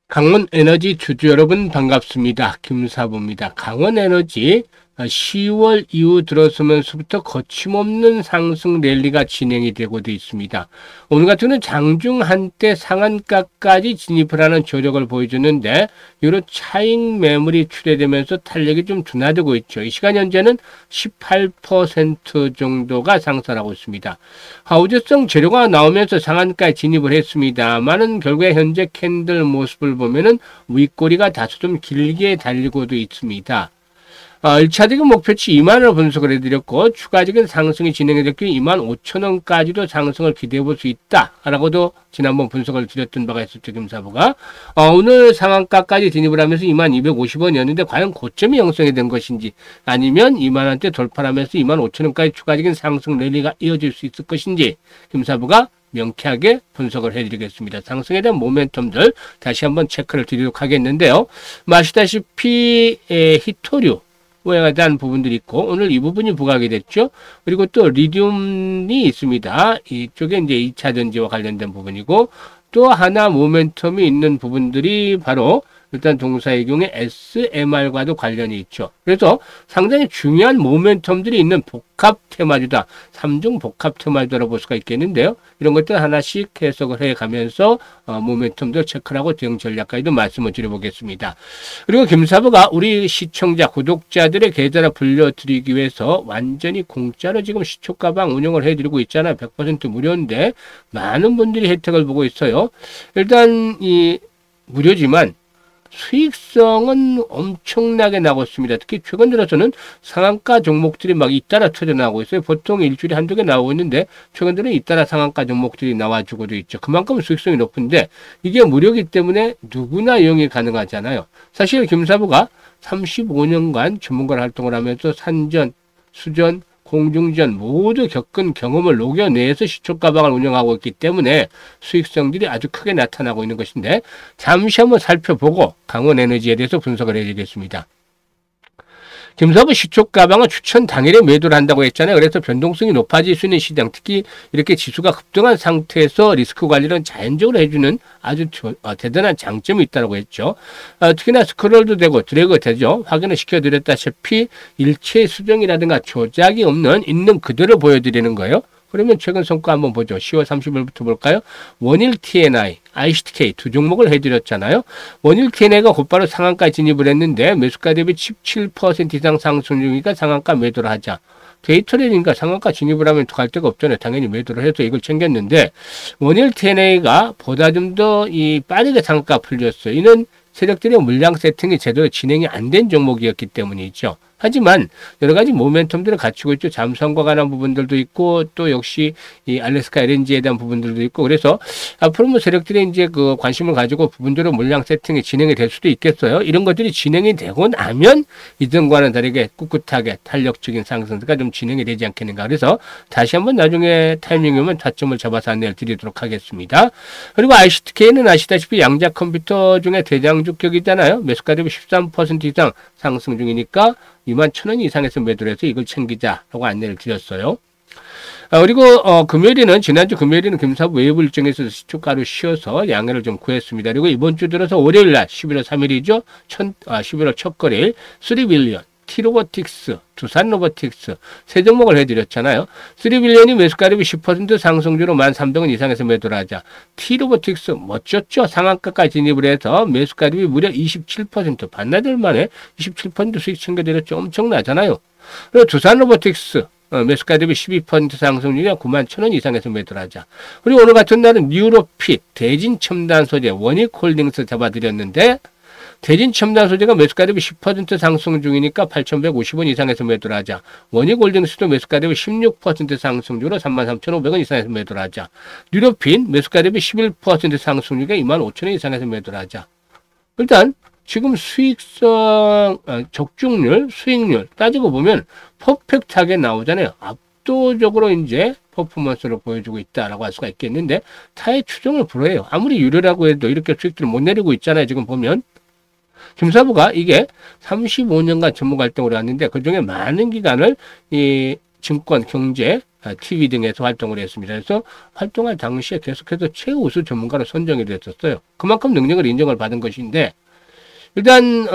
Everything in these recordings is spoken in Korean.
강원에너지 주주 여러분 반갑습니다. 김사부입니다. 강원에너지 10월 이후 들어서면서부터 거침없는 상승 랠리가 진행이 되고도 있습니다. 오늘 같은 경우는 장중 한때 상한가까지 진입을 하는 조력을 보여주는데 이런 차익 매물이 출회되면서 탄력이 좀 둔화되고 있죠. 이 시간 현재는 18% 정도가 상승하고 있습니다. 하우저성 재료가 나오면서 상한가에 진입을 했습니다만은 결국에 현재 캔들 모습을 보면은 윗꼬리가 다소 좀 길게 달리고도 있습니다. 1차적인 목표치 2만원을 분석을 해드렸고 추가적인 상승이 진행이 됐기 25,000원까지도 상승을 기대해 볼 수 있다라고도 지난번 분석을 드렸던 바가 있었죠. 김사부가 오늘 상한가까지 진입을 하면서 2250원이었는데 과연 고점이 형성이 된 것인지 아니면 2만원대 돌파를 하면서 25,000원까지 추가적인 상승 랠리가 이어질 수 있을 것인지 김사부가 명쾌하게 분석을 해드리겠습니다. 상승에 대한 모멘텀들 다시 한번 체크를 드리도록 하겠는데요. 아시다시피 히토류 에 대한 부분들이 있고 오늘 이 부분이 부각이 됐죠. 그리고 또 리튬이 있습니다. 이쪽에 이제 2차 전지와 관련된 부분이고 또 하나 모멘텀이 있는 부분들이 바로 일단 동사의 경우에 SMR과도 관련이 있죠. 그래서 상당히 중요한 모멘텀들이 있는 복합 테마주다. 3중 복합 테마주다라고 볼 수가 있겠는데요. 이런 것들 하나씩 해석을 해가면서 모멘텀도 체크를 하고 대응 전략까지도 말씀을 드려보겠습니다. 그리고 김사부가 우리 시청자, 구독자들의 계좌를 불려드리기 위해서 완전히 공짜로 지금 시초가방 운영을 해드리고 있잖아요. 100% 무료인데 많은 분들이 혜택을 보고 있어요. 일단 이 무료지만 수익성은 엄청나게 나고 있습니다. 특히 최근 들어서는 상한가 종목들이 막 잇따라 터져나오고 있어요. 보통 일주일에 한두 개 나오고 있는데 최근 들은 잇따라 상한가 종목들이 나와주고도 있죠. 그만큼 수익성이 높은데 이게 무료이기 때문에 누구나 이용이 가능하잖아요. 사실 김사부가 35년간 전문가 활동을 하면서 산전, 수전, 공중전 모두 겪은 경험을 녹여내서 시초가방을 운영하고 있기 때문에 수익성들이 아주 크게 나타나고 있는 것인데 잠시 한번 살펴보고 강원에너지에 대해서 분석을 해드리겠습니다. 김사부 시초가방은 추천 당일에 매도를 한다고 했잖아요. 그래서 변동성이 높아질 수 있는 시장, 특히 이렇게 지수가 급등한 상태에서 리스크 관리를 자연적으로 해주는 아주 대단한 장점이 있다고 했죠. 특히나 스크롤도 되고 드래그 되죠. 확인을 시켜드렸다시피 일체 수정이라든가 조작이 없는 있는 그대로 보여드리는 거예요. 그러면 최근 성과 한번 보죠. 10월 30일부터 볼까요? 원일 TNI, ICTK 두 종목을 해드렸잖아요. 원일 TNI가 곧바로 상한가 진입을 했는데 매수가 대비 17% 이상 상승 중이니까 상한가 매도를 하자. 데이트레이니까 상한가 진입을 하면 갈 데가 없잖아요. 당연히 매도를 해서 이걸 챙겼는데 원일 TNI가 보다 좀 더 빠르게 상한가 풀렸어요. 이는 세력들의 물량 세팅이 제대로 진행이 안 된 종목이었기 때문이죠. 하지만 여러 가지 모멘텀들을 갖추고 있죠. 잠수함과 관한 부분들도 있고 또 역시 이 알래스카 LNG에 대한 부분들도 있고 그래서 앞으로 뭐 세력들이 이제 그 관심을 가지고 부분적으로 물량 세팅이 진행이 될 수도 있겠어요. 이런 것들이 진행이 되고 나면 이전과는 다르게 꿋꿋하게 탄력적인 상승세가 좀 진행이 되지 않겠는가. 그래서 다시 한번 나중에 타이밍이 오면 타점을 잡아서 안내를 드리도록 하겠습니다. 그리고 ICTK는 아시다시피 양자 컴퓨터 중에 대장주격이잖아요. 매수가 대비 13% 이상 상승 중이니까 21,000원 이상에서 매도를 해서 이걸 챙기자라고 안내를 드렸어요. 그리고 금요일에는 지난주 금요일에는 김사부 외부 일정에서 시초가로 쉬어서 양해를 좀 구했습니다. 그리고 이번 주 들어서 월요일날 11월 3일이죠. 11월 첫 거래일 3빌리언 T로보틱스, 두산로보틱스 세 종목을 해드렸잖아요. 3빌리언이 매수가 대비 10% 상승주로 13,000원 이상에서 매도를 하자. T로보틱스 멋졌죠. 상한가까지 진입을 해서 매수가 대비 무려 27% 반나절 만에 27% 수익 챙겨드렸죠. 엄청나잖아요. 그리고 두산로보틱스 매수가 대비 12% 상승률이야 91,000원 이상에서 매도를 하자. 그리고 오늘 같은 날은 뉴로핏, 대진첨단소재, 원익홀딩스 잡아드렸는데 대진첨단소재가 매수가 대비 10% 상승 중이니까 8,150원 이상에서 매도를 하자. 원익홀딩스도 매수가 대비 16% 상승률로 33,500원 이상에서 매도를 하자. 뉴로핏 매수가 대비 11% 상승률이니까 25,000원 이상에서 매도를 하자. 일단 지금 수익성, 적중률, 수익률 따지고 보면 퍼펙트하게 나오잖아요. 압도적으로 이제 퍼포먼스를 보여주고 있다라고 할 수가 있겠는데 타의 추종을 불허해요. 아무리 유료라고 해도 이렇게 수익들을 못 내리고 있잖아요. 지금 보면. 김사부가 이게 35년간 전문 활동을 했는데 그중에 많은 기간을 이 증권, 경제, TV 등에서 활동을 했습니다. 그래서 활동할 당시에 계속해서 최우수 전문가로 선정이 됐었어요. 그만큼 능력을 인정을 받은 것인데, 일단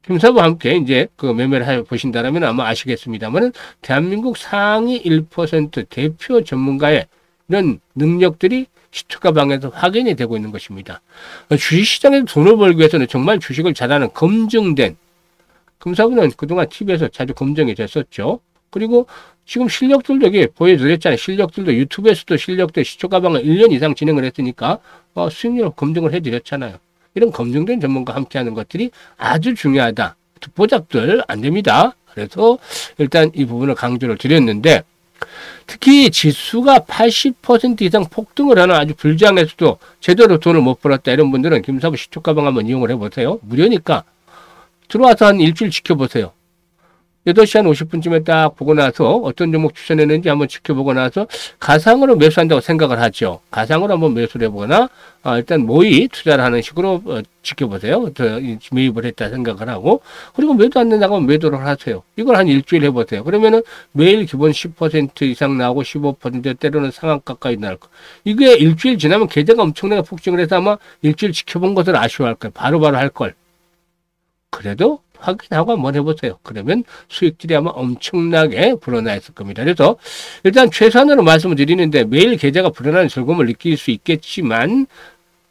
김사부와 함께 이제 그 매매를 해 보신다라면 아마 아시겠습니다만은 대한민국 상위 1% 대표 전문가의 이런 능력들이 시초가방에서 확인이 되고 있는 것입니다. 주식시장에서 돈을 벌기 위해서는 정말 주식을 잘하는 검증된, 금사부는 그동안 TV에서 자주 검증이 됐었죠. 그리고 지금 실력들도 여기 보여드렸잖아요. 실력들도 유튜브에서도 실력들 시초가방을 1년 이상 진행을 했으니까 수익률 검증을 해드렸잖아요. 이런 검증된 전문가와 함께하는 것들이 아주 중요하다. 듣보잡들 안 됩니다. 그래서 일단 이 부분을 강조를 드렸는데, 특히 지수가 80% 이상 폭등을 하는 아주 불장에서도 제대로 돈을 못 벌었다 이런 분들은 김사부 시초가방 한번 이용을 해보세요. 무료니까 들어와서 한 일주일 지켜보세요. 8시 한 50분쯤에 딱 보고 나서 어떤 종목 추천했는지 한번 지켜보고 나서 가상으로 매수한다고 생각을 하죠. 가상으로 한번 매수를 해보거나 일단 모의 투자를 하는 식으로 지켜보세요. 매입을 했다 생각을 하고, 그리고 매도 안 된다고 하면 매도를 하세요. 이걸 한 일주일 해보세요. 그러면은 매일 기본 10% 이상 나오고 15% 때로는 상한 가까이 나올 거. 이게 일주일 지나면 계좌가 엄청나게 폭증을 해서 아마 일주일 지켜본 것을 아쉬워할 거예요. 바로바로 할 걸. 그래도 확인하고 한번 해보세요. 그러면 수익들이 아마 엄청나게 불어나 있을 겁니다. 그래서 일단 최소한으로 말씀을 드리는데, 매일 계좌가 불어나는 즐거움을 느낄 수 있겠지만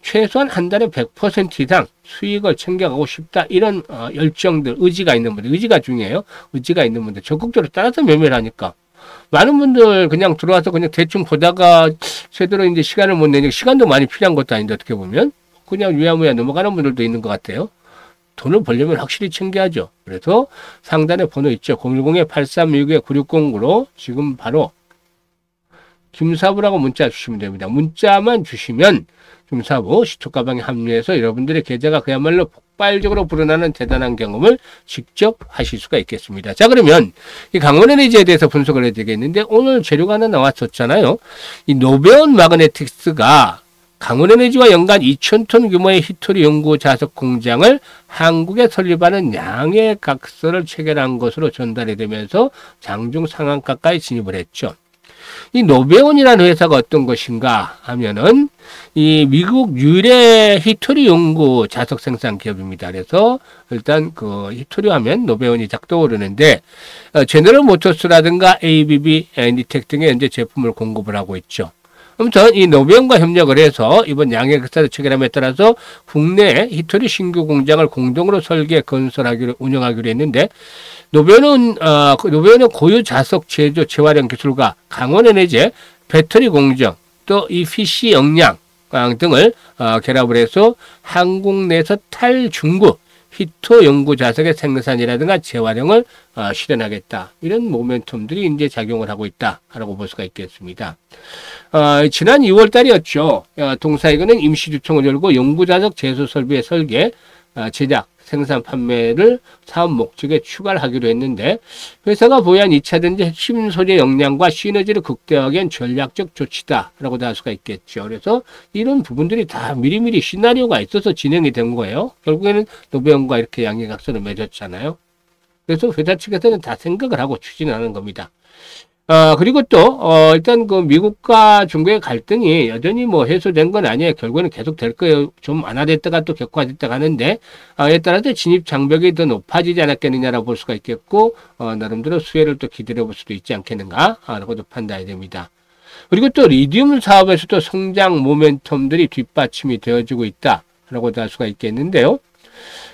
최소한 한 달에 100% 이상 수익을 챙겨가고 싶다, 이런 열정들, 의지가 있는 분들, 의지가 중요해요. 의지가 있는 분들 적극적으로 따라서 매매를 하니까 많은 분들 그냥 들어와서 그냥 대충 보다가 제대로 이제 시간을 못 내니까, 시간도 많이 필요한 것도 아닌데 어떻게 보면 그냥 유야무야 넘어가는 분들도 있는 것 같아요. 돈을 벌려면 확실히 챙겨야죠. 그래서 상단에 번호 있죠. 010-8369-9609로 지금 바로 김사부라고 문자 주시면 됩니다. 문자만 주시면 김사부 시초가방에 합류해서 여러분들의 계좌가 그야말로 폭발적으로 불어나는 대단한 경험을 직접 하실 수가 있겠습니다. 자, 그러면 이 강원에너지에 대해서 분석을 해야 되겠는데, 오늘 재료가 하나 나왔었잖아요. 이 노배운 마그네틱스가 강원에너지와 연간 2,000톤 규모의 히토리 연구 자석 공장을 한국에 설립하는 양해 각서를 체결한 것으로 전달이 되면서 장중 상한가까지 진입을 했죠. 이 노배온이라는 회사가 어떤 것인가 하면은 이 미국 유일의 히토리 연구 자석 생산 기업입니다. 그래서 일단 그 히토리 하면 노배온이 딱 떠오르는데, 제너럴 모터스라든가 ABB, 애니텍 등의 현재 제품을 공급을 하고 있죠. 아무튼 이 노배온과 협력을 해서 이번 양해 각서를 체결함에 따라서 국내 히토리 신규 공장을 공동으로 설계 건설하기로 운영하기로 했는데, 노배온은 고유 자석 제조 재활용 기술과 강원에너지의 배터리 공정, 또 이 PC 역량 등을 결합을 해서 한국 내에서 탈중국 히토 연구 자석의 생산이라든가 재활용을 실현하겠다. 이런 모멘텀들이 이제 작용을 하고 있다라고 볼 수가 있겠습니다. 지난 2월 달이었죠. 동사이거는 임시주총을 열고 연구 자석 제조 설비의 설계, 제작, 생산, 판매를 사업 목적에 추가를 하기로 했는데, 회사가 보유한 2차전지 핵심 소재 역량과 시너지를 극대화하기 위한 전략적 조치다라고도 할 수가 있겠죠. 그래서 이런 부분들이 다 미리미리 시나리오가 있어서 진행이 된 거예요. 결국에는 노배원과 이렇게 양해각서를 맺었잖아요. 그래서 회사 측에서는 다 생각을 하고 추진하는 겁니다. 그리고 또, 일단 그 미국과 중국의 갈등이 여전히 뭐 해소된 건 아니에요. 결국에는 계속 될 거예요. 좀 완화됐다가 또 격화됐다가 하는데, 이에 따라서 진입 장벽이 더 높아지지 않았겠느냐라고 볼 수가 있겠고, 나름대로 수혜를 또 기다려 볼 수도 있지 않겠는가, 라고도 판단이 됩니다. 그리고 또 리튬 사업에서도 성장 모멘텀들이 뒷받침이 되어지고 있다라고도 할 수가 있겠는데요.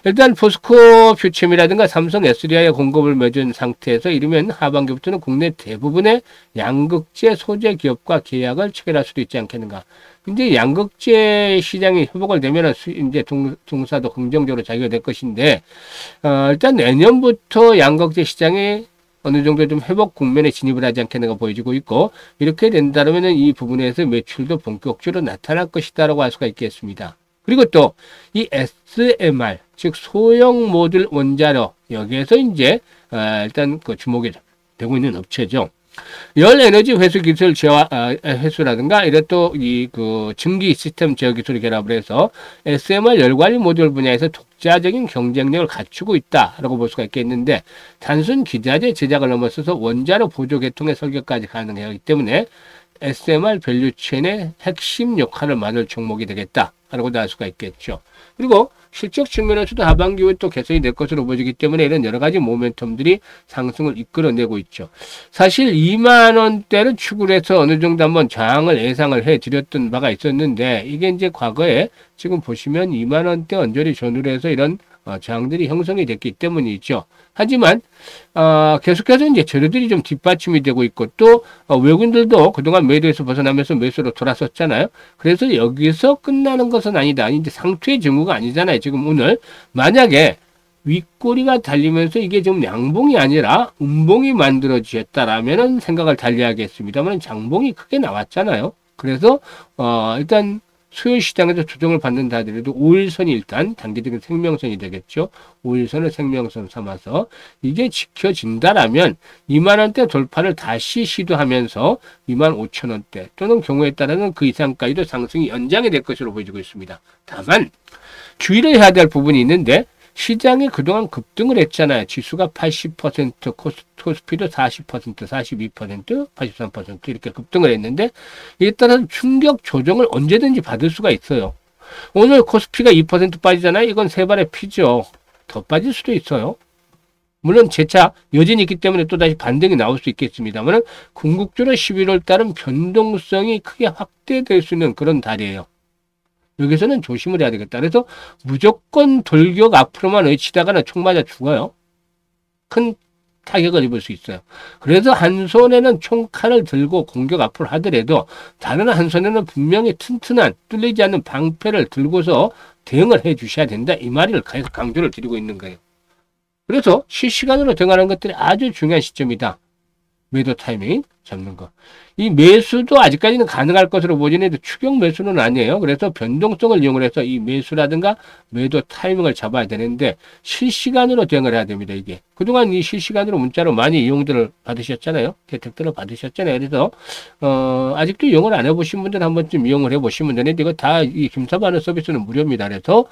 일단 포스코 퓨챔이라든가 삼성 SDI에 공급을 맺은 상태에서 이르면 하반기부터는 국내 대부분의 양극재 소재 기업과 계약을 체결할 수도 있지 않겠는가. 이제 양극재 시장이 회복을 되면은 이제 동사도 긍정적으로 작용될 것인데, 일단 내년부터 양극재 시장이 어느 정도 좀 회복 국면에 진입을 하지 않겠는가 보여지고 있고, 이렇게 된다면은 이 부분에서 매출도 본격적으로 나타날 것이다라고 할 수가 있겠습니다. 그리고 또 이 SMR, 즉 소형 모듈 원자로, 여기에서 이제 일단 그 주목이 되고 있는 업체죠. 열 에너지 회수 기술 회수라든가 이런 또 이 그 증기 시스템 제어 기술을 결합을 해서 SMR 열 관리 모듈 분야에서 독자적인 경쟁력을 갖추고 있다라고 볼 수가 있겠는데, 단순 기자재 제작을 넘어서서 원자로 보조 계통의 설계까지 가능하기 때문에 SMR 밸류체인의 핵심 역할을 맡을 종목이 되겠다라고도 할 수가 있겠죠. 그리고 실적 측면에서도 하반기 후에 또 개선이 될 것으로 보여지기 때문에 이런 여러 가지 모멘텀들이 상승을 이끌어내고 있죠. 사실 2만 원대를 추구를 해서 어느 정도 한번 저항을 예상을 해 드렸던 바가 있었는데, 이게 이제 과거에 지금 보시면 2만 원대 언저리 전후로 해서 이런 저항들이 형성이 됐기 때문이죠. 하지만 계속해서 이제 재료들이 좀 뒷받침이 되고 있고, 또 외국인들도 그동안 매도에서 벗어나면서 매수로 돌아섰잖아요. 그래서 여기서 끝나는 것은 아니다. 이제 상투의 징후가 아니잖아요. 지금 오늘 만약에 윗꼬리가 달리면서 이게 좀 양봉이 아니라 음봉이 만들어지었다라면은 생각을 달리하겠습니다만, 장봉이 크게 나왔잖아요. 그래서 일단 수요 시장에서 조정을 받는다 하더라도 5일선이 일단 단기적인 생명선이 되겠죠. 5일선을 생명선 삼아서 이게 지켜진다라면 2만 원대 돌파를 다시 시도하면서 2만 5천 원대 또는 경우에 따라서는 그 이상까지도 상승이 연장이 될 것으로 보여지고 있습니다. 다만 주의를 해야 될 부분이 있는데, 시장이 그동안 급등을 했잖아요. 지수가 80%, 코스피도 40%, 42%, 83% 이렇게 급등을 했는데, 이에 따라서 충격 조정을 언제든지 받을 수가 있어요. 오늘 코스피가 2% 빠지잖아요. 이건 세 발의 피죠. 더 빠질 수도 있어요. 물론 재차 여진이 있기 때문에 또다시 반등이 나올 수 있겠습니다만, 궁극적으로 11월 달은 변동성이 크게 확대될 수 있는 그런 달이에요. 여기서는 조심을 해야 되겠다. 그래서 무조건 돌격 앞으로만 외치다가는 총 맞아 죽어요. 큰 타격을 입을 수 있어요. 그래서 한 손에는 총칼을 들고 공격 앞으로 하더라도 다른 한 손에는 분명히 튼튼한 뚫리지 않는 방패를 들고서 대응을 해 주셔야 된다. 이 말을 계속 강조를 드리고 있는 거예요. 그래서 실시간으로 대응하는 것들이 아주 중요한 시점이다. 매도 타이밍 잡는 거. 이 매수도 아직까지는 가능할 것으로 보지는 추격 매수는 아니에요. 그래서 변동성을 이용을 해서 이 매수라든가 매도 타이밍을 잡아야 되는데, 실시간으로 대응을 해야 됩니다. 이게 그동안 이 실시간으로 문자로 많이 이용들을 받으셨잖아요. 혜택들을 받으셨잖아요. 그래서 아직도 이용을 안 해보신 분들은 한 번쯤 이용을 해보시면 되는데, 이거 다 이 김사바는 서비스는 무료입니다. 그래서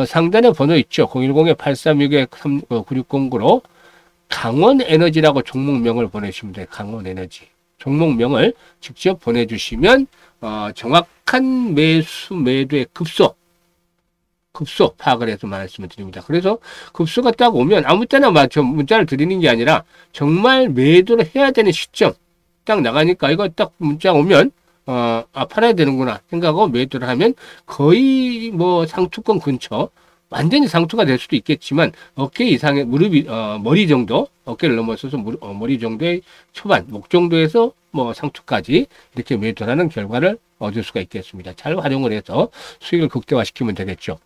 상단에 번호 있죠. 010-8361-9609로 강원에너지라고 종목명을 보내주시면 돼요. 강원에너지. 종목명을 직접 보내주시면 정확한 매수 매도의 급소 파악을 해서 말씀을 드립니다. 그래서 급소가 딱 오면 아무 때나 문자를 드리는 게 아니라 정말 매도를 해야 되는 시점 딱 나가니까, 이거 딱 문자 오면 팔아야 되는구나 생각하고 매도를 하면 거의 뭐 상투권 근처, 완전히 상투가 될 수도 있겠지만 어깨 이상의 무릎이 머리 정도, 어깨를 넘어서서 머리 정도의 초반, 목 정도에서 뭐 상투까지 이렇게 매도하는 결과를 얻을 수가 있겠습니다. 잘 활용을 해서 수익을 극대화시키면 되겠죠.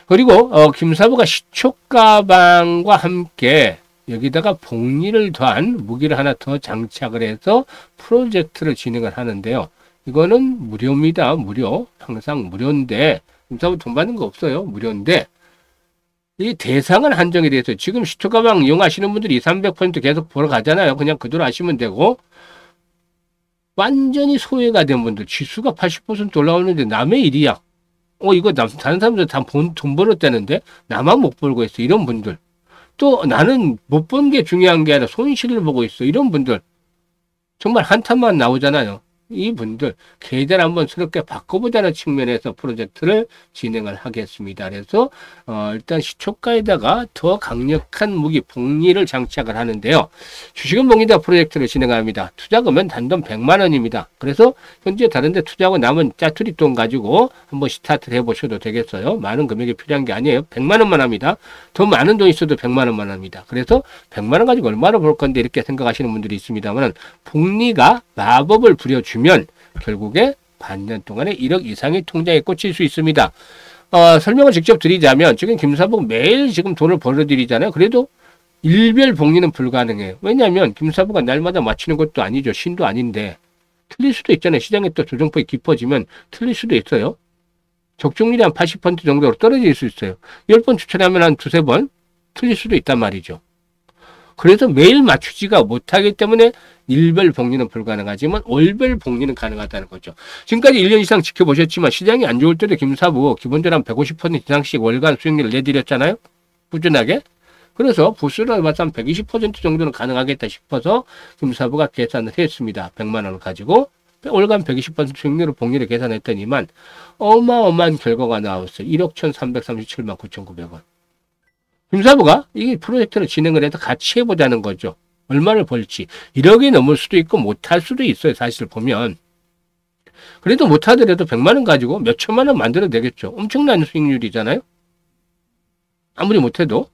그리고 김사부가 시초가방과 함께 여기다가 복리를 더한 무기를 하나 더 장착을 해서 프로젝트를 진행을 하는데요. 이거는 무료입니다. 무료. 항상 무료인데 김사부 돈 받는 거 없어요. 무료인데 이 대상은 한정이 돼서 지금 시초가방 이용하시는 분들이 300% 계속 보러 가잖아요. 그냥 그대로 하시면 되고, 완전히 소외가 된 분들, 지수가 80% 올라오는데 남의 일이야. 이거 다른 사람들 다 돈 벌었다는데 나만 못 벌고 있어. 이런 분들. 또 나는 못 본 게 중요한 게 아니라 손실을 보고 있어. 이런 분들. 정말 한탄만 나오잖아요. 이 분들 계좌를 한번 새롭게 바꿔보자는 측면에서 프로젝트를 진행을 하겠습니다. 그래서 일단 시초가에다가 더 강력한 무기 복리를 장착을 하는데요. 주식은 복리다 프로젝트를 진행합니다. 투자금은 단돈 100만 원입니다. 그래서 현재 다른 데 투자하고 남은 짜투리 돈 가지고 한번 스타트를 해보셔도 되겠어요. 많은 금액이 필요한 게 아니에요. 100만 원만 합니다. 더 많은 돈 있어도 100만 원만 합니다. 그래서 100만 원 가지고 얼마나 벌 건데 이렇게 생각하시는 분들이 있습니다만, 복리가 마법을 부려주면 결국에 반년 동안에 1억 이상의 통장에 꽂힐 수 있습니다. 설명을 직접 드리자면, 지금 김사복 매일 지금 돈을 벌어들이잖아요. 그래도 일별 복리는 불가능해요. 왜냐하면 김사부가 날마다 맞추는 것도 아니죠. 신도 아닌데 틀릴 수도 있잖아요. 시장에 또 조정폭이 깊어지면 틀릴 수도 있어요. 적중률이 한 80% 정도로 떨어질 수 있어요. 10번 추천하면 한 두세 번 틀릴 수도 있단 말이죠. 그래서 매일 맞추지가 못하기 때문에 일별 복리는 불가능하지만 월별 복리는 가능하다는 거죠. 지금까지 1년 이상 지켜보셨지만 시장이 안 좋을 때도 김사부 기본적으로 한 150% 이상씩 월간 수익률을 내드렸잖아요. 꾸준하게. 그래서 부수를 봐서 한 120% 정도는 가능하겠다 싶어서 김사부가 계산을 했습니다. 100만 원을 가지고 월간 120% 수익률을 복리를 계산했더니만 어마어마한 결과가 나왔어요. 1억 1,337만 9,900원. 김사부가 이 프로젝트를 진행을 해서 같이 해보자는 거죠. 얼마를 벌지. 1억이 넘을 수도 있고 못할 수도 있어요. 사실 보면. 그래도 못하더라도 100만 원 가지고 몇 천만 원 만들어도 되겠죠. 엄청난 수익률이잖아요. 아무리 못해도.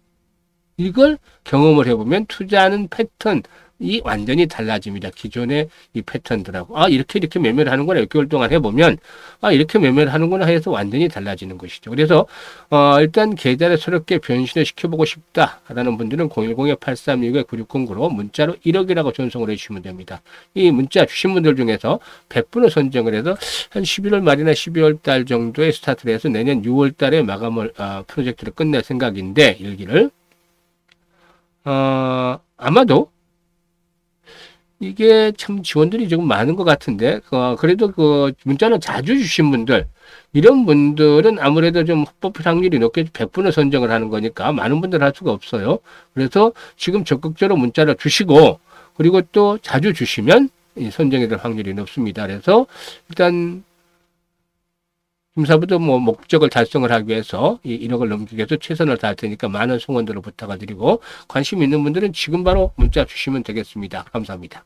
이걸 경험을 해보면 투자하는 패턴이 완전히 달라집니다. 기존의 이 패턴들하고. 아, 이렇게 매매를 하는구나. 6개월 동안 해보면, 아, 이렇게 매매를 하는구나 해서 완전히 달라지는 것이죠. 그래서, 일단 계좌를 새롭게 변신을 시켜보고 싶다라는 분들은 010-8369-9609로 문자로 1억이라고 전송을 해주시면 됩니다. 이 문자 주신 분들 중에서 100분을 선정을 해서 한 11월 말이나 12월 달 정도에 스타트를 해서 내년 6월 달에 마감을, 프로젝트를 끝낼 생각인데, 일기를. 아마도 이게 참 지원들이 조금 많은 것 같은데, 그래도 그 문자는 자주 주신 분들, 이런 분들은 아무래도 좀 뽑힐 확률이 높게 100분을 선정을 하는 거니까 많은 분들 할 수가 없어요. 그래서 지금 적극적으로 문자를 주시고, 그리고 또 자주 주시면 선정이 될 확률이 높습니다. 그래서 일단 김사부도 뭐 목적을 달성을 하기 위해서 이 1억을 넘기기 위해서 최선을 다할 테니까 많은 성원들을 부탁을 드리고 관심 있는 분들은 지금 바로 문자 주시면 되겠습니다. 감사합니다.